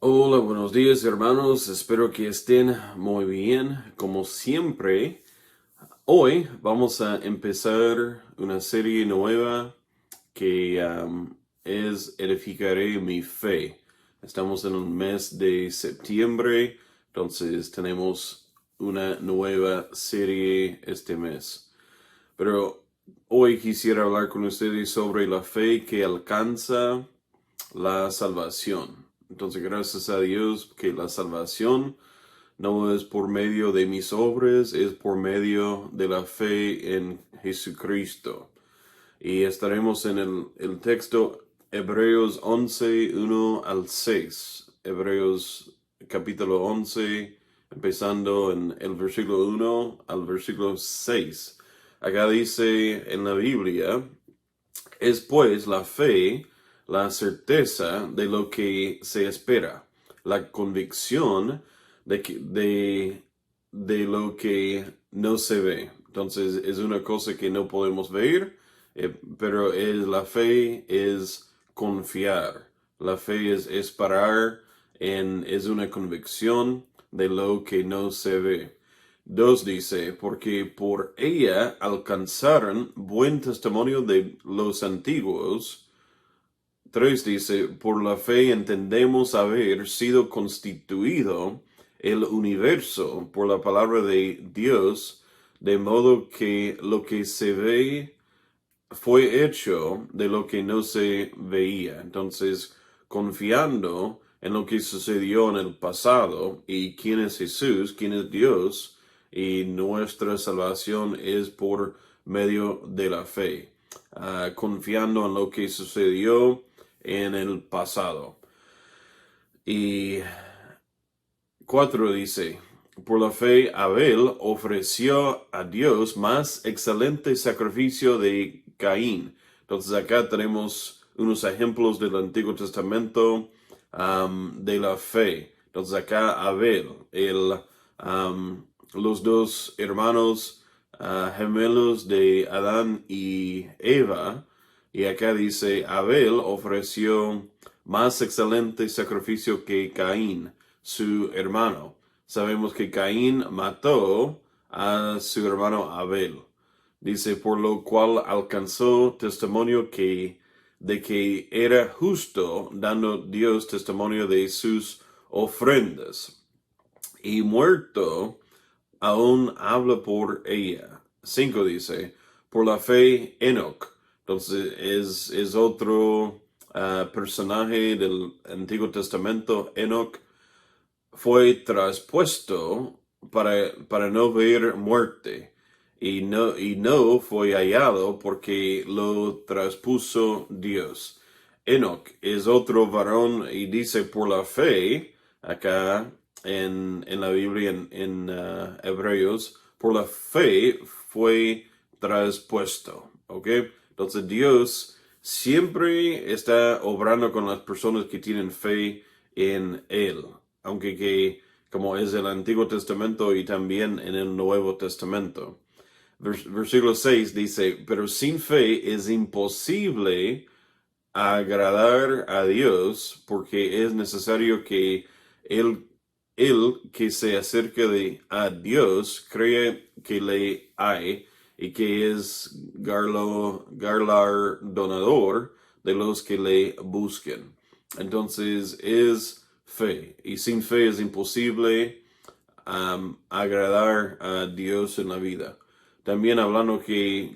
Hola, buenos días hermanos, espero que estén muy bien. Como siempre, hoy vamos a empezar una serie nueva que es Edificaré mi fe. Estamos en un mes de septiembre, entonces tenemos una nueva serie este mes. Pero hoy quisiera hablar con ustedes sobre la fe que alcanza la salvación. Entonces, gracias a Dios que la salvación no es por medio de mis obras, es por medio de la fe en Jesucristo. Y estaremos en el texto Hebreos 11, 1 al 6. Hebreos capítulo 11, empezando en el versículo 1 al versículo 6. Acá dice en la Biblia, es pues la fe, la certeza de lo que se espera, la convicción de lo que no se ve. Entonces es una cosa que no podemos ver, pero la fe es confiar. La fe es esperar es una convicción de lo que no se ve. 2 dice, porque por ella alcanzaron buen testimonio de los antiguos. 3 dice, por la fe entendemos haber sido constituido el universo por la palabra de Dios, de modo que lo que se ve fue hecho de lo que no se veía. Entonces, confiando en lo que sucedió en el pasado y quién es Jesús, quién es Dios, y nuestra salvación es por medio de la fe, confiando en lo que sucedió en el pasado. Y 4 dice, por la fe Abel ofreció a Dios más excelente sacrificio de Caín. Entonces acá tenemos unos ejemplos del Antiguo Testamento de la fe. Entonces acá Abel, los dos hermanos gemelos de Adán y Eva. Y acá dice, Abel ofreció más excelente sacrificio que Caín, su hermano. Sabemos que Caín mató a su hermano Abel. Dice, por lo cual alcanzó testimonio de que era justo, dando Dios testimonio de sus ofrendas. Y muerto, aún habla por ella. 5 dice, por la fe Enoch. Entonces es otro personaje del Antiguo Testamento. Enoch fue traspuesto para no ver muerte y no fue hallado porque lo traspuso Dios. Enoch es otro varón y dice por la fe acá en la Biblia en Hebreos, por la fe fue traspuesto, ¿ok? Entonces Dios siempre está obrando con las personas que tienen fe en Él, aunque que como es el Antiguo Testamento y también en el Nuevo Testamento. Versículo 6 dice, pero sin fe es imposible agradar a Dios, porque es necesario que el que se acerque a Dios cree que le hay y que es galardonador de los que le busquen. Entonces es fe, y sin fe es imposible agradar a Dios en la vida. También hablando que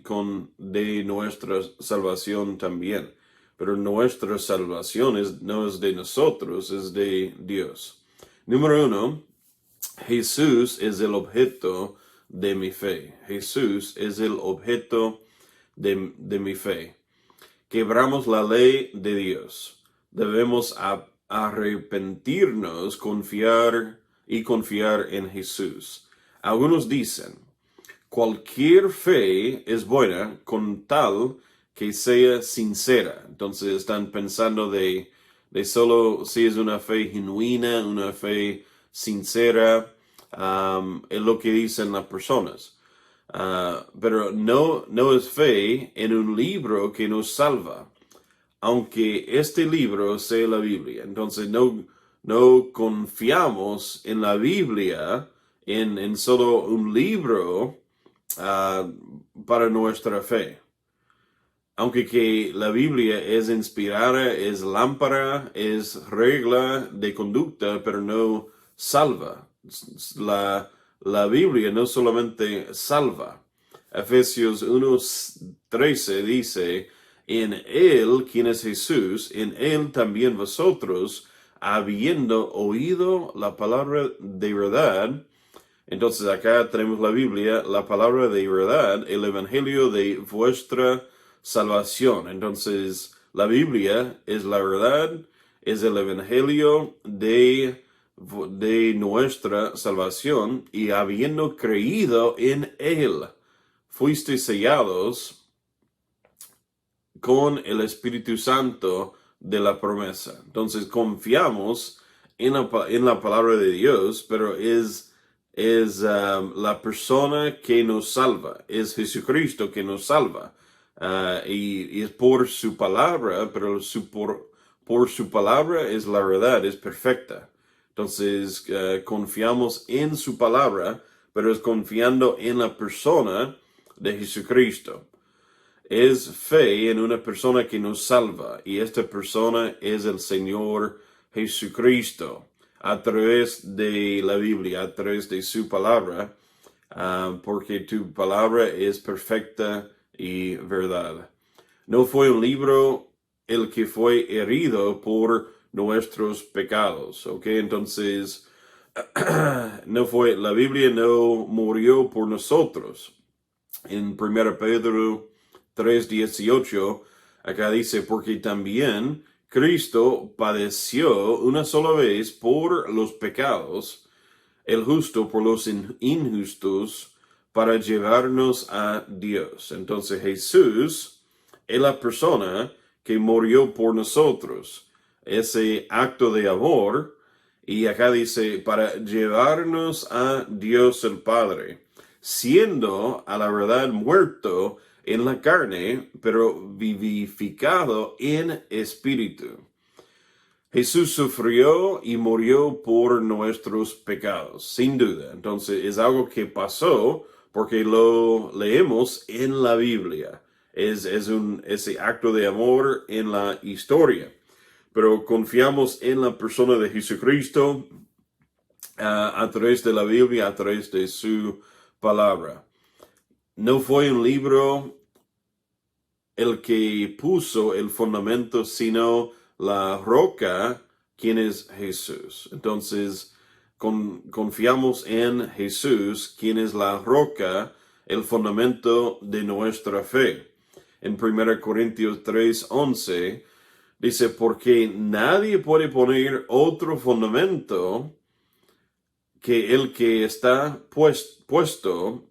de nuestra salvación también. Pero nuestra salvación no es de nosotros, es de Dios. Número 1, Jesús es el objeto de mi fe. Jesús es el objeto de mi fe. Quebramos la ley de Dios. Debemos arrepentirnos, confiar en Jesús. Algunos dicen, cualquier fe es buena con tal que sea sincera. Entonces están pensando de solo si es una fe genuina, una fe sincera, es lo que dicen las personas. Pero no es fe en un libro que nos salva, aunque este libro sea la Biblia. Entonces no confiamos en la Biblia, en solo un libro para nuestra fe. Aunque que la Biblia es inspirada, es lámpara, es regla de conducta, pero no salva. La Biblia no solamente salva. Efesios 1:13 dice, en Él, quien es Jesús, en Él también vosotros, habiendo oído la palabra de verdad. Entonces acá tenemos la Biblia, la palabra de verdad, el evangelio de vuestra salvación. Entonces la Biblia es la verdad, es el evangelio de nuestra salvación, y habiendo creído en él, fuiste sellados con el Espíritu Santo de la promesa. Entonces confiamos en la palabra de Dios, pero es la persona que nos salva, es Jesucristo que nos salva. Y es por su palabra, pero por su palabra es la verdad, es perfecta. Entonces confiamos en su palabra, pero es confiando en la persona de Jesucristo. Es fe en una persona que nos salva, y esta persona es el Señor Jesucristo, a través de la Biblia, a través de su palabra, porque tu palabra es perfecta y verdad. No fue un libro el que fue herido por nuestros pecados, ¿ok? Entonces, la Biblia no murió por nosotros. En 1 Pedro 3:18, acá dice, porque también Cristo padeció una sola vez por los pecados, el justo por los injustos, para llevarnos a Dios. Entonces Jesús es la persona que murió por nosotros, ese acto de amor, y acá dice, para llevarnos a Dios el Padre, siendo a la verdad muerto en la carne, pero vivificado en espíritu. Jesús sufrió y murió por nuestros pecados, sin duda. Entonces es algo que pasó porque lo leemos en la Biblia. Es ese acto de amor en la historia. Pero confiamos en la persona de Jesucristo a través de la Biblia, a través de su palabra. No fue un libro el que puso el fundamento, sino la roca, quien es Jesús. Entonces, confiamos en Jesús, quien es la roca, el fundamento de nuestra fe. En 1 Corintios 3:11 dice, porque nadie puede poner otro fundamento que el que está puesto,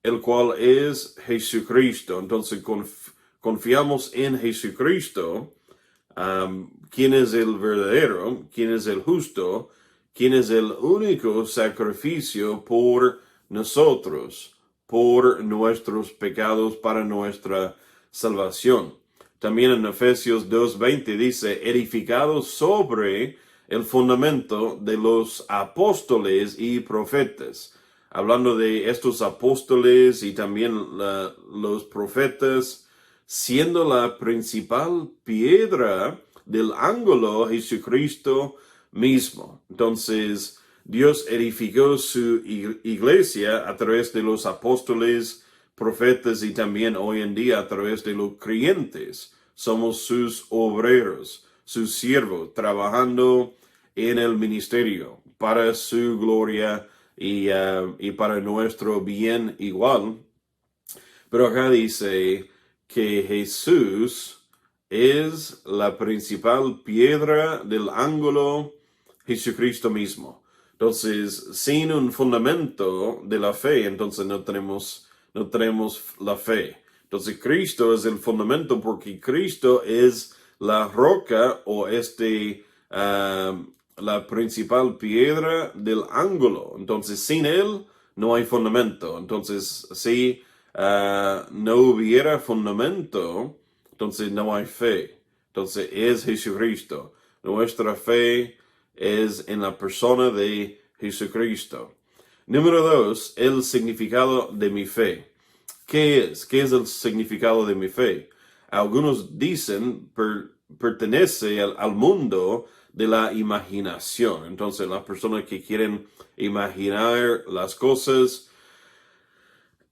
el cual es Jesucristo. Entonces confiamos en Jesucristo, quien es el verdadero, quien es el justo, quien es el único sacrificio por nosotros, por nuestros pecados, para nuestra salvación. También en Efesios 2:20 dice, edificados sobre el fundamento de los apóstoles y profetas. Hablando de estos apóstoles y también los profetas, siendo la principal piedra del ángulo Jesucristo mismo. Entonces, Dios edificó su iglesia a través de los apóstoles, profetas, y también hoy en día a través de los creyentes. Somos sus obreros, sus siervos, trabajando en el ministerio para su gloria y para nuestro bien igual. Pero acá dice que Jesús es la principal piedra del ángulo, Jesucristo mismo. Entonces, sin un fundamento de la fe, entonces no tenemos la fe. Entonces, Cristo es el fundamento, porque Cristo es la roca, o la principal piedra del ángulo. Entonces, sin él no hay fundamento. Entonces, si no hubiera fundamento, entonces no hay fe. Entonces es Jesucristo. Nuestra fe es en la persona de Jesucristo. Número 2, el significado de mi fe. ¿Qué es? ¿Qué es el significado de mi fe? Algunos dicen pertenece al mundo de la imaginación. Entonces, las personas que quieren imaginar las cosas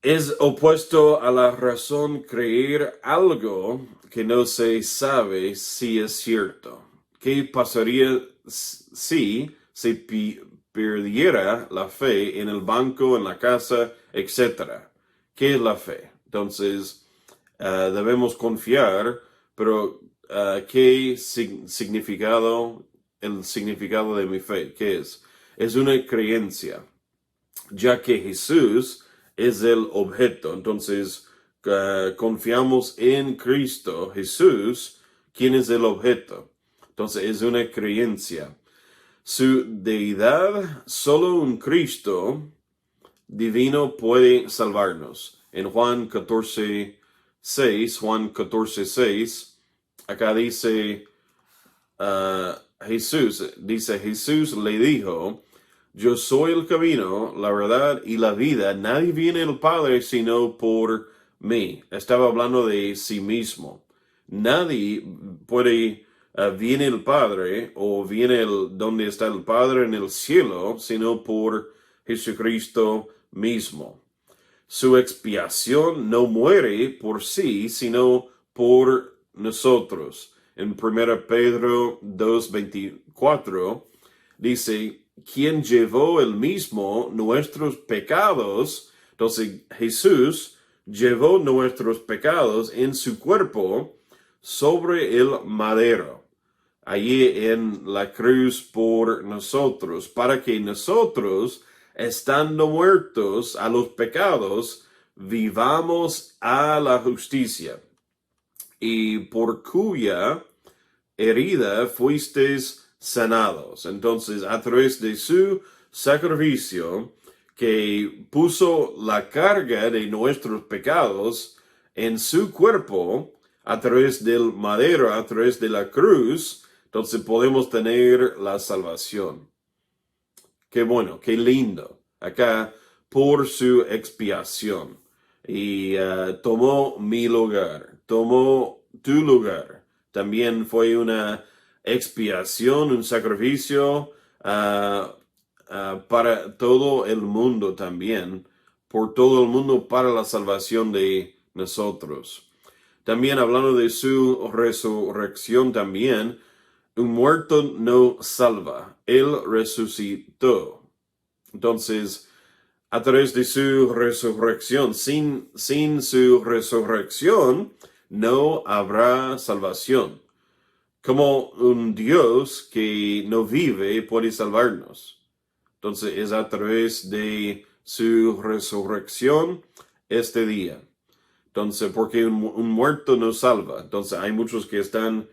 es opuesto a la razón creer algo que no se sabe si es cierto. ¿Qué pasaría si se perdiera la fe en el banco, en la casa, etcétera? ¿Qué es la fe? Entonces, debemos confiar, pero ¿qué significado, el significado de mi fe? ¿Qué es? Es una creencia, ya que Jesús es el objeto. Entonces, confiamos en Cristo Jesús, quien es el objeto. Entonces, es una creencia. Su deidad, solo un Cristo divino puede salvarnos. En Juan 14:6, acá dice Jesús le dijo, yo soy el camino, la verdad y la vida. Nadie viene al Padre sino por mí. Estaba hablando de sí mismo. Nadie puede viene el Padre o viene donde está el Padre en el cielo sino por Jesucristo mismo. Su expiación no muere por sí, sino por nosotros. En 1 Pedro 2:24 dice, quien llevó el mismo nuestros pecados. Entonces Jesús llevó nuestros pecados en su cuerpo sobre el madero, allí en la cruz por nosotros, para que nosotros, estando muertos a los pecados, vivamos a la justicia, y por cuya herida fuisteis sanados. Entonces, a través de su sacrificio, que puso la carga de nuestros pecados en su cuerpo, a través del madero, a través de la cruz, entonces podemos tener la salvación. Qué bueno, qué lindo. Acá, por su expiación. Y tomó mi lugar, tomó tu lugar. También fue una expiación, un sacrificio para todo el mundo también, por todo el mundo para la salvación de nosotros. También hablando de su resurrección también, un muerto no salva, él resucitó. Entonces, a través de su resurrección, sin su resurrección, no habrá salvación. Como un Dios que no vive puede salvarnos. Entonces, es a través de su resurrección este día. Entonces, porque un muerto no salva. Entonces, hay muchos que están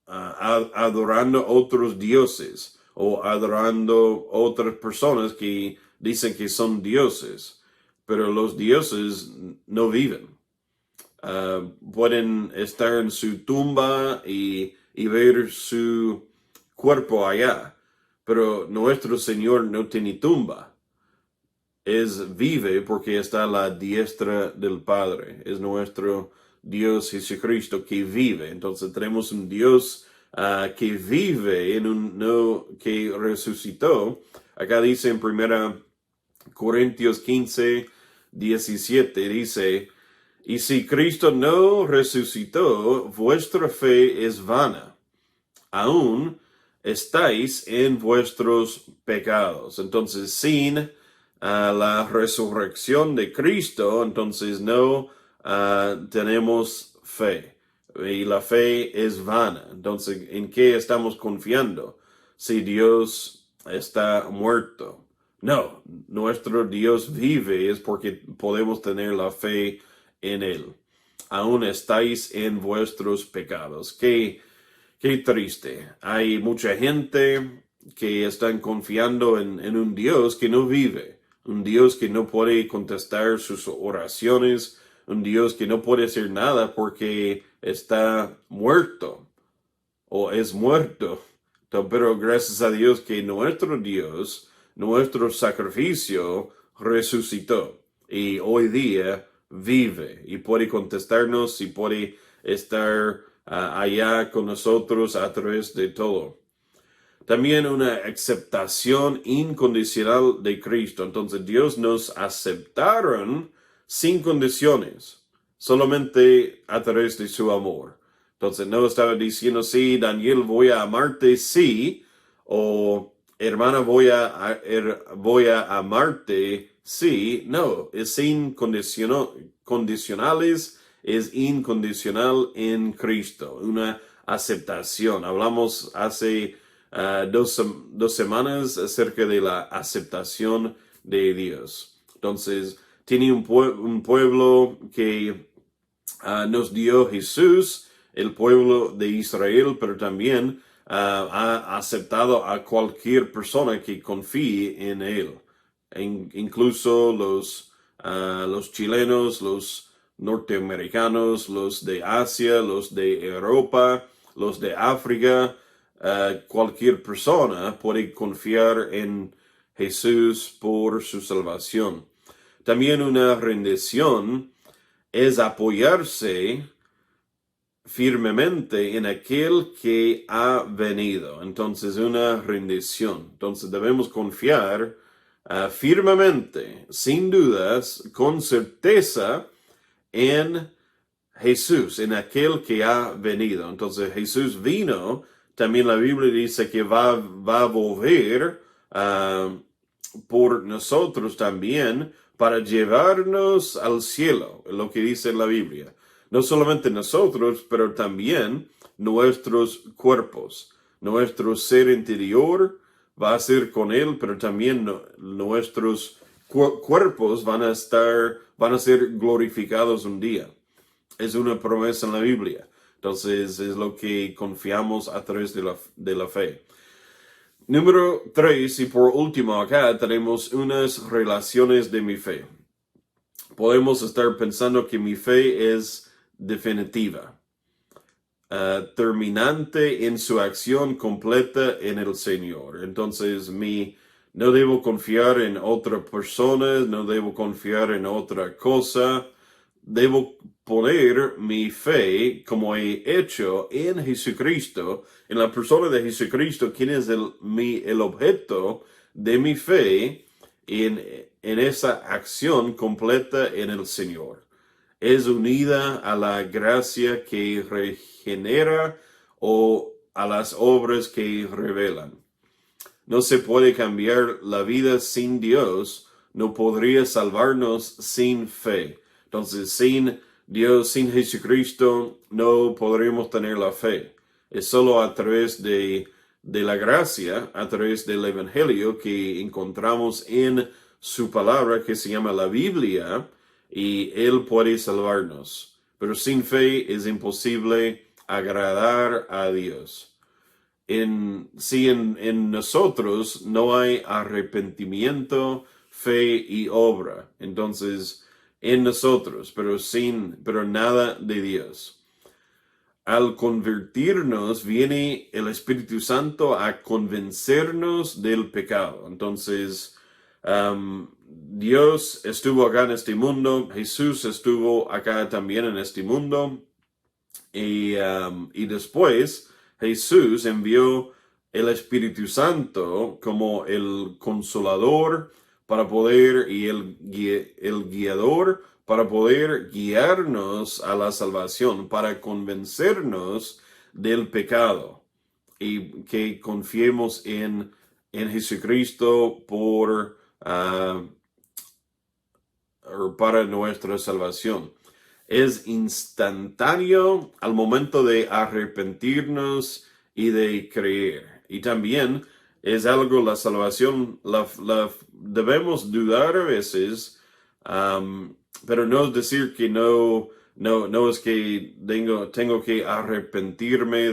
adorando otros dioses o adorando otras personas que dicen que son dioses, pero los dioses no viven. Pueden estar en su tumba y ver su cuerpo allá, pero nuestro Señor no tiene tumba. Vive porque está a la diestra del Padre. Es nuestro Dios Jesucristo que vive. Entonces tenemos un Dios que vive, no que resucitó. Acá dice en 1 Corintios 15:17, dice, y si Cristo no resucitó, vuestra fe es vana. Aún estáis en vuestros pecados. Entonces, sin la resurrección de Cristo, entonces no tenemos fe. Y la fe es vana. Entonces, ¿en qué estamos confiando? Si Dios está muerto. No, nuestro Dios vive es porque podemos tener la fe en Él. Aún estáis en vuestros pecados. Qué triste. Hay mucha gente que están confiando en un Dios que no vive. Un Dios que no puede contestar sus oraciones, un Dios que no puede hacer nada porque está muerto o es muerto. Pero gracias a Dios que nuestro Dios, nuestro sacrificio, resucitó. Y hoy día vive y puede contestarnos y puede estar allá con nosotros a través de todo. También una aceptación incondicional de Cristo. Entonces Dios nos aceptaron sin condiciones, solamente a través de su amor. Entonces no estaba diciendo, sí, Daniel, voy a amarte, sí, o hermana, voy a amarte, sí. No, es sin condicionales, es incondicional en Cristo, una aceptación. Hablamos hace dos semanas acerca de la aceptación de Dios. Entonces, tiene un pueblo que nos dio Jesús, el pueblo de Israel, pero también ha aceptado a cualquier persona que confíe en él. Incluso los chilenos, los norteamericanos, los de Asia, los de Europa, los de África. Cualquier persona puede confiar en Jesús por su salvación. También una rendición es apoyarse firmemente en aquel que ha venido. Entonces, una rendición. Entonces, debemos confiar firmemente, sin dudas, con certeza en Jesús, en aquel que ha venido. Entonces, Jesús vino. También la Biblia dice que va a volver por nosotros también para llevarnos al cielo, lo que dice la Biblia. No solamente nosotros, pero también nuestros cuerpos. Nuestro ser interior va a ser con Él, pero también nuestros cuerpos van a ser glorificados un día. Es una promesa en la Biblia. Entonces es lo que confiamos a través de la fe. Número 3, y por último acá tenemos unas relaciones de mi fe. Podemos estar pensando que mi fe es definitiva, terminante en su acción completa en el Señor. Entonces no debo confiar en otra persona, no debo confiar en otra cosa. Debo poner mi fe, como he hecho, en Jesucristo, en la persona de Jesucristo, quien es el objeto de mi fe, en esa acción completa en el Señor. Es unida a la gracia que regenera o a las obras que revelan. No se puede cambiar la vida sin Dios, no podría salvarnos sin fe. Entonces, sin Dios, sin Jesucristo, no podremos tener la fe. Es solo a través de la gracia, a través del Evangelio que encontramos en su palabra que se llama la Biblia, y Él puede salvarnos. Pero sin fe es imposible agradar a Dios. En nosotros no hay arrepentimiento, fe y obra. Entonces, en nosotros, pero nada de Dios. Al convertirnos, viene el Espíritu Santo a convencernos del pecado. Entonces, Dios estuvo acá en este mundo, Jesús estuvo acá también en este mundo, y después Jesús envió el Espíritu Santo como el consolador para poder, y el guiador para poder guiarnos a la salvación, para convencernos del pecado y que confiemos en Jesucristo para nuestra salvación. Es instantáneo al momento de arrepentirnos y de creer. Y también es algo, la salvación, debemos dudar a veces, pero no es decir que no es que tengo que arrepentirme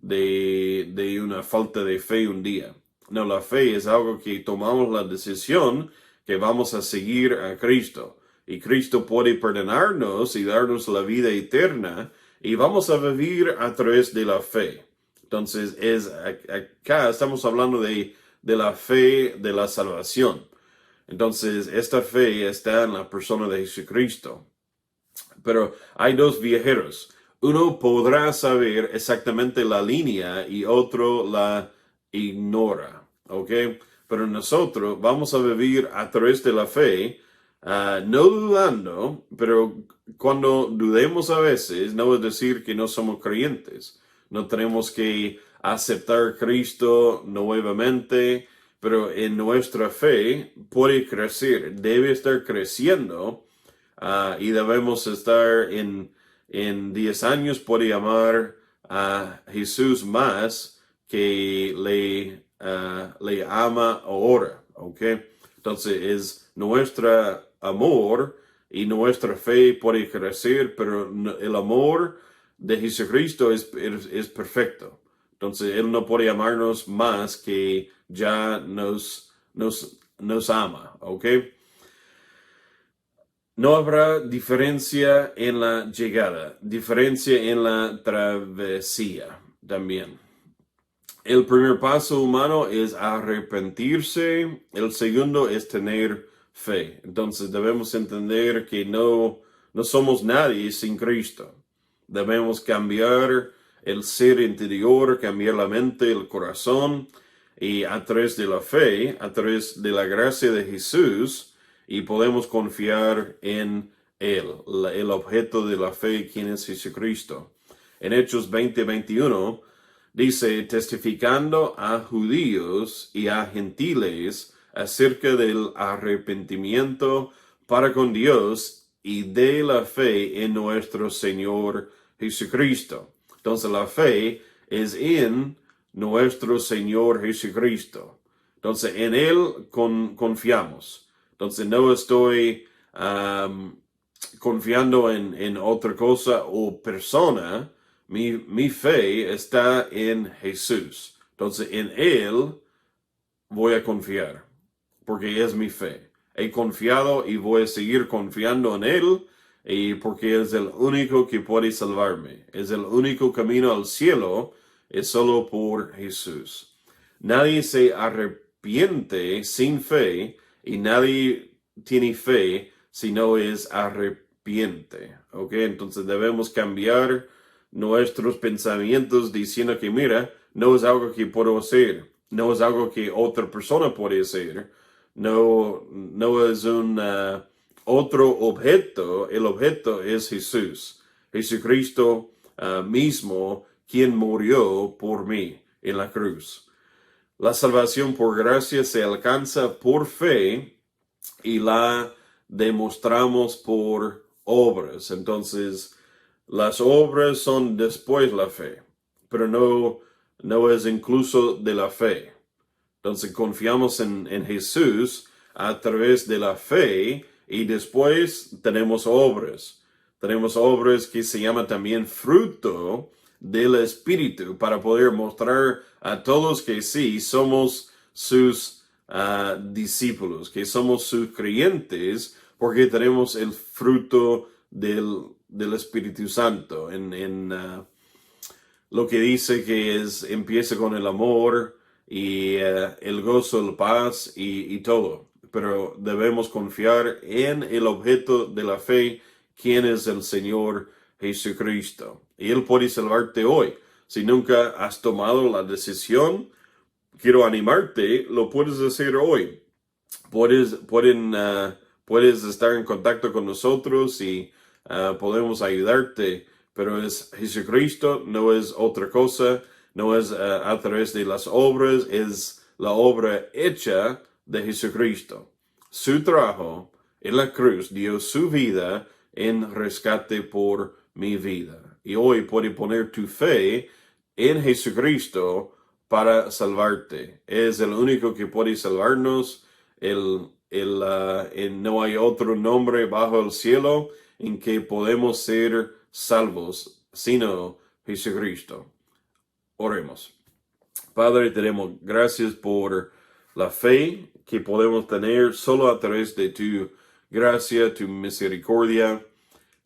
de una falta de fe un día. No, la fe es algo que tomamos la decisión que vamos a seguir a Cristo. Y Cristo puede perdonarnos y darnos la vida eterna, y vamos a vivir a través de la fe. Entonces, acá estamos hablando de la fe de la salvación. Entonces, esta fe está en la persona de Jesucristo. Pero hay dos viajeros. Uno podrá saber exactamente la línea y otro la ignora. ¿Ok? Pero nosotros vamos a vivir a través de la fe, no dudando, pero cuando dudemos a veces, no es decir que no somos creyentes. No tenemos que aceptar a Cristo nuevamente, pero en nuestra fe puede crecer, debe estar creciendo. Y debemos estar en 10 años, puede amar a Jesús más que le ama ahora, ¿ok? Entonces es nuestro amor y nuestra fe puede crecer, pero el amor de Jesucristo es perfecto. Entonces Él no puede amarnos más que ya nos ama, ¿ok? No habrá diferencia en la llegada, diferencia en la travesía también. El primer paso humano es arrepentirse, el segundo es tener fe. Entonces debemos entender que no somos nadie sin Cristo. Debemos cambiar el ser interior, cambiar la mente, el corazón, y a través de la fe, a través de la gracia de Jesús, y podemos confiar en Él, el objeto de la fe, quien es Jesucristo. En Hechos 20:21 dice, testificando a judíos y a gentiles acerca del arrepentimiento para con Dios y de la fe en nuestro Señor Jesucristo. Entonces la fe es en nuestro Señor Jesucristo. Entonces en Él confiamos. Entonces no estoy confiando en otra cosa o persona. Mi fe está en Jesús. Entonces en Él voy a confiar, porque es mi fe. He confiado y voy a seguir confiando en Él, y porque es el único que puede salvarme. Es el único camino al cielo, es solo por Jesús. Nadie se arrepiente sin fe, y nadie tiene fe si no es arrepiente. ¿Ok? Entonces debemos cambiar nuestros pensamientos diciendo que, mira, no es algo que puedo hacer, no es algo que otra persona puede hacer, no es un otro objeto, el objeto es Jesús, Jesucristo mismo, quien murió por mí en la cruz. La salvación por gracia se alcanza por fe y la demostramos por obras. Entonces, las obras son después la fe, pero no es incluso de la fe. Entonces, confiamos en Jesús a través de la fe y después tenemos obras. Tenemos obras que se llaman también fruto del Espíritu para poder mostrar a todos que sí somos sus discípulos, que somos sus creyentes, porque tenemos el fruto del Espíritu Santo. En lo que dice que empieza con el amor y el gozo, la paz y todo. Pero debemos confiar en el objeto de la fe, quien es el Señor Jesucristo. Y Él puede salvarte hoy. Si nunca has tomado la decisión, quiero animarte, lo puedes hacer hoy. Puedes estar en contacto con nosotros y podemos ayudarte, pero es Jesucristo, no es otra cosa, no es a través de las obras, es la obra hecha de Jesucristo. Su trabajo en la cruz dio su vida en rescate por mi vida. Y hoy puedes poner tu fe en Jesucristo para salvarte. Es el único que puede salvarnos. No hay otro nombre bajo el cielo en que podemos ser salvos, sino Jesucristo. Oremos. Padre, te damos gracias por la fe que podemos tener solo a través de tu gracia, tu misericordia,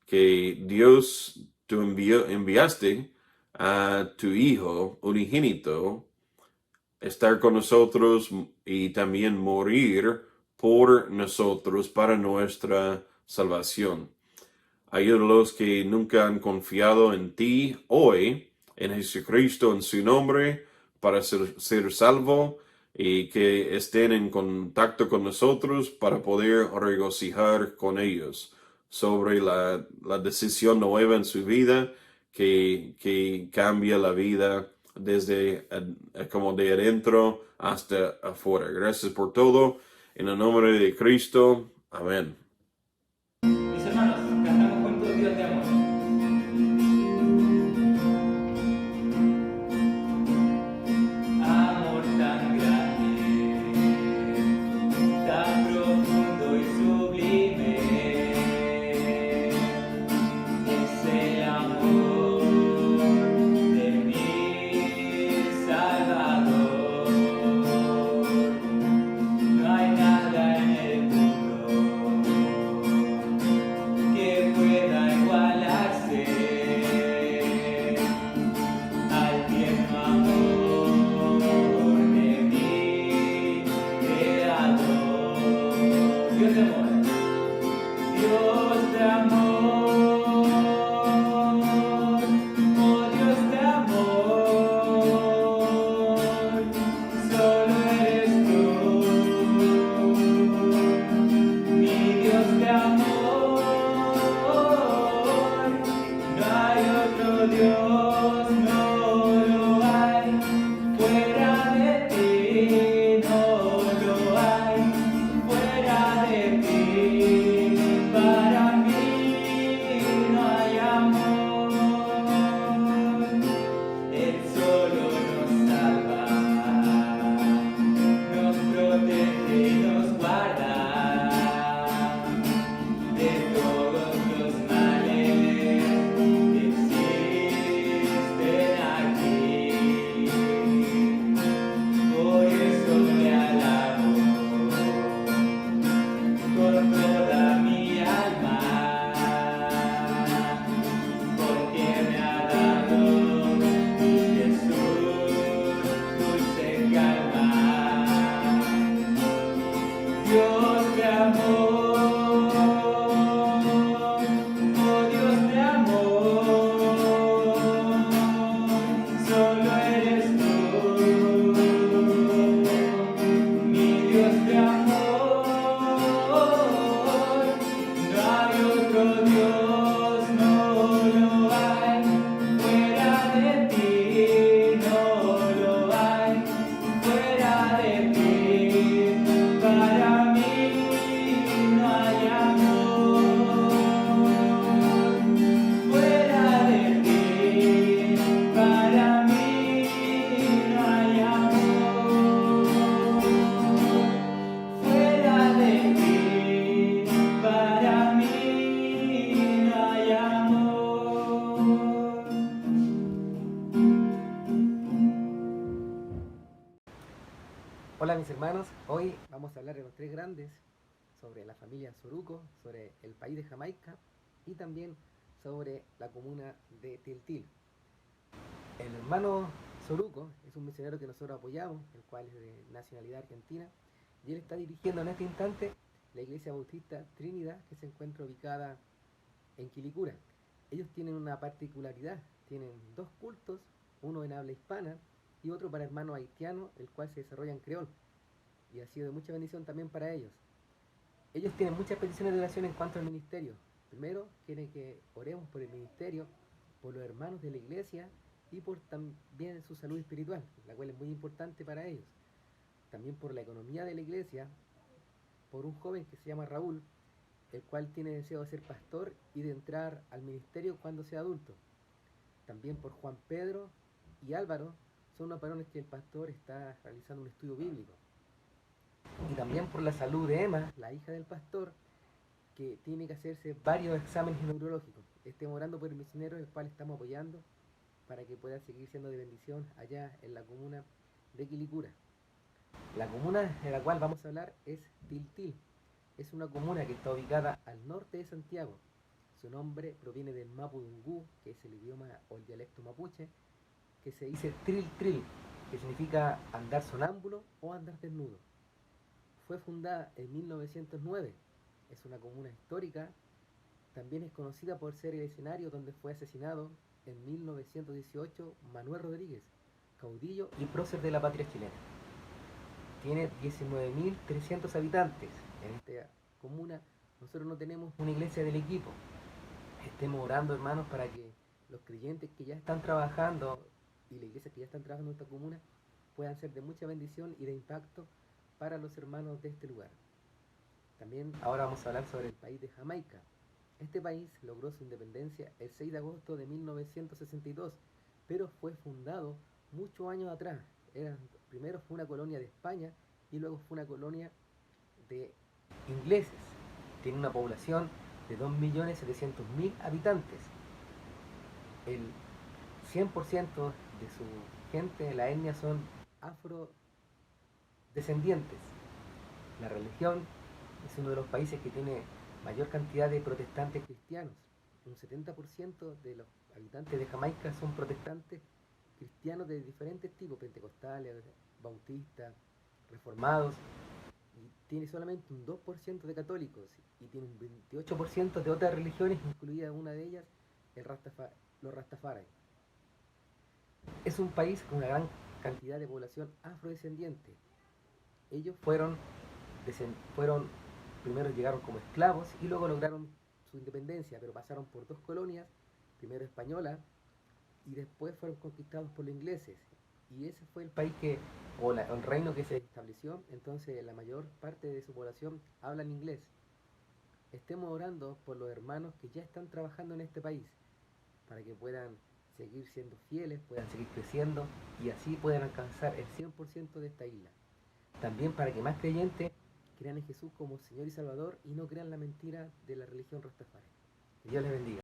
que Dios tú enviaste a tu Hijo unigénito, estar con nosotros y también morir por nosotros para nuestra salvación. Ayuda a los que nunca han confiado en ti hoy, en Jesucristo, en su nombre, para ser salvo y que estén en contacto con nosotros para poder regocijar con ellos sobre la decisión nueva en su vida que cambia la vida desde como de adentro hasta afuera. Gracias por todo. En el nombre de Cristo. Amén. Mis hermanos, cantamos juntos Dios de amor. Amor tan grande, tan profundo y sublime, es el amor de mi Salvador. No hay nada en el mundo que pueda igualarse al tierno amor de mi Creador. Dios de amor, Dios de amor, oh Dios de amor, solo eres tú, mi Dios de amor. No hay otro Dios, no lo hay, fuera de ti, no lo hay, fuera de ti, para mí no hay amor. Él solo nos salva, nos protege y nos guarda de todos los males que existen aquí. Por eso le alabo con toda mi alma, porque me ha dado mi Jesús dulce calma. Dios de amor, oh Dios de amor, solo eres tú, mi Dios de amor. No hay otro Dios, no lo hay, fuera de ti, no lo hay, fuera de ti, para mí no hay amor, fuera de ti, para mí no hay amor, fuera de ti, para mí no hay amor. Hola mis hermanos, hoy vamos a hablar de los tres grandes, sobre la familia Soruco, sobre el país de Jamaica y también sobre la comuna de Tiltil. El hermano Soruco es un misionero que nosotros apoyamos, el cual es de nacionalidad argentina, y él está dirigiendo en este instante la iglesia bautista Trinidad, que se encuentra ubicada en Quilicura. Ellos tienen una particularidad, tienen dos cultos, uno en habla hispana y otro para hermanos haitianos, el cual se desarrolla en creol, y ha sido de mucha bendición también para ellos. Ellos tienen muchas peticiones de oración en cuanto al ministerio. Primero, quieren que oremos por el ministerio, por los hermanos de la iglesia y por también su salud espiritual, la cual es muy importante para ellos. También por la economía de la iglesia, por un joven que se llama Raúl, el cual tiene deseo de ser pastor y de entrar al ministerio cuando sea adulto. También por Juan Pedro y Álvaro, son unos varones que el pastor está realizando un estudio bíblico. Y también por la salud de Emma, la hija del pastor, que tiene que hacerse varios exámenes neurológicos. Estemos orando por el misionero, el cual estamos apoyando para que pueda seguir siendo de bendición allá en la comuna de Quilicura. La comuna de la cual vamos a hablar es Tiltil. Es una comuna que está ubicada al norte de Santiago. Su nombre proviene del mapudungú, que es el idioma o el dialecto mapuche, que se dice tril tril, que significa andar sonámbulo o andar desnudo. Fue fundada en 1909, es una comuna histórica, también es conocida por ser el escenario donde fue asesinado en 1918 Manuel Rodríguez, caudillo y prócer de la patria chilena. Tiene 19.300 habitantes. En esta comuna nosotros no tenemos una iglesia del equipo. Estemos orando, hermanos, para que los creyentes que ya están trabajando y las iglesias que ya están trabajando en esta comuna puedan ser de mucha bendición y de impacto para los hermanos de este lugar. También ahora vamos a hablar sobre el país de Jamaica. Este país logró su independencia el 6 de agosto de 1962, pero fue fundado muchos años atrás. Primero fue una colonia de España y luego fue una colonia de ingleses. Tiene una población de 2.700.000 habitantes. El 100% de su gente, la etnia, son afrodescendientes. La religión es uno de los países que tiene mayor cantidad de protestantes cristianos. Un 70% de los habitantes de Jamaica son protestantes cristianos de diferentes tipos, pentecostales, bautistas, reformados, y tiene solamente un 2% de católicos y tiene un 28% de otras religiones, incluida una de ellas los Rastafari. Es un país con una gran cantidad de población afrodescendiente. Ellos primero llegaron como esclavos y luego lograron su independencia, pero pasaron por dos colonias, primero española y después fueron conquistados por los ingleses. Y ese fue el país el reino que se estableció. Entonces la mayor parte de su población habla en inglés. Estemos orando por los hermanos que ya están trabajando en este país, para que puedan seguir siendo fieles, puedan seguir creciendo y así puedan alcanzar el 100% de esta isla. También para que más creyentes crean en Jesús como Señor y Salvador y no crean la mentira de la religión Rastafari. Que Dios les bendiga.